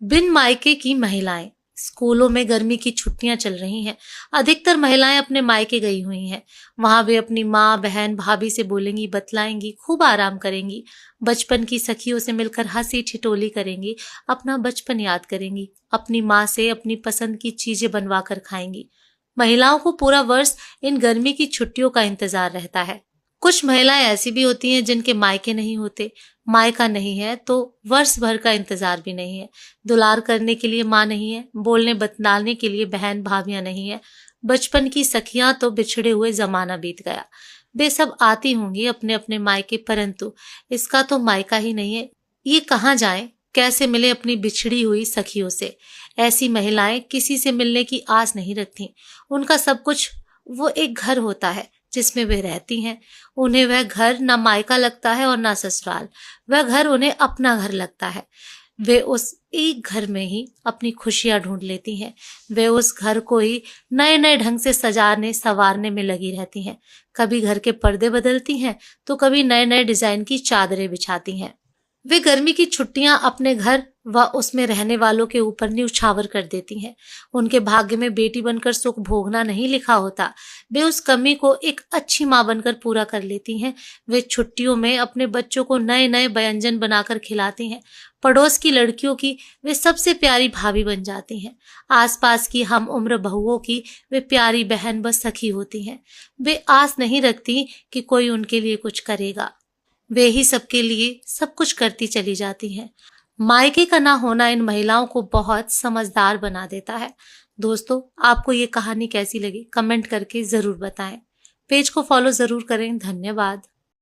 बिन मायके की महिलाएं। स्कूलों में गर्मी की छुट्टियां चल रही हैं। अधिकतर महिलाएं अपने मायके गई हुई हैं। वहां वे अपनी माँ, बहन, भाभी से बोलेंगी, बतलाएंगी, खूब आराम करेंगी। बचपन की सखियों से मिलकर हंसी ठिठोली करेंगी, अपना बचपन याद करेंगी। अपनी माँ से अपनी पसंद की चीजें बनवा कर खाएंगी। महिलाओं को पूरा वर्ष इन गर्मी की छुट्टियों का इंतजार रहता है। कुछ महिलाएं ऐसी भी होती हैं जिनके मायके नहीं होते। मायका नहीं है तो वर्ष भर का इंतजार भी नहीं है। दुलार करने के लिए माँ नहीं है, बोलने बतलाने के लिए बहन भाभियां नहीं है। बचपन की सखियां तो बिछड़े हुए जमाना बीत गया। वे सब आती होंगी अपने अपने मायके, परंतु इसका तो मायका ही नहीं है। ये कहाँ जाए, कैसे मिले अपनी बिछड़ी हुई सखियों से। ऐसी महिलाएं किसी से मिलने की आस नहीं रखती। उनका सब कुछ वो एक घर होता है जिसमें वे रहती हैं। उन्हें वह घर ना मायका लगता है और ना ससुराल। वह घर उन्हें अपना घर लगता है। वे उस एक घर में ही अपनी खुशियां ढूंढ लेती हैं। वे उस घर को ही नए नए ढंग से सजाने संवारने में लगी रहती हैं। कभी घर के पर्दे बदलती हैं तो कभी नए नए डिजाइन की चादरें बिछाती हैं। वे गर्मी की छुट्टियां अपने घर व उसमें रहने वालों के ऊपर न्यौछावर कर देती हैं। उनके भाग्य में बेटी बनकर सुख भोगना नहीं लिखा होता। वे उस कमी को एक अच्छी माँ बनकर पूरा कर लेती हैं। वे छुट्टियों में अपने बच्चों को नए नए व्यंजन बनाकर खिलाती हैं। पड़ोस की लड़कियों की वे सबसे प्यारी भाभी बन जाती हैं। आसपास की हम उम्र बहुओं की वे प्यारी बहन व सखी होती हैं। वे आस नहीं रखती कि कोई उनके लिए कुछ करेगा। वे ही सबके लिए सब कुछ करती चली जाती हैं। मायके का ना होना इन महिलाओं को बहुत समझदार बना देता है। दोस्तों, आपको ये कहानी कैसी लगी कमेंट करके जरूर बताएं। पेज को फॉलो जरूर करें। धन्यवाद।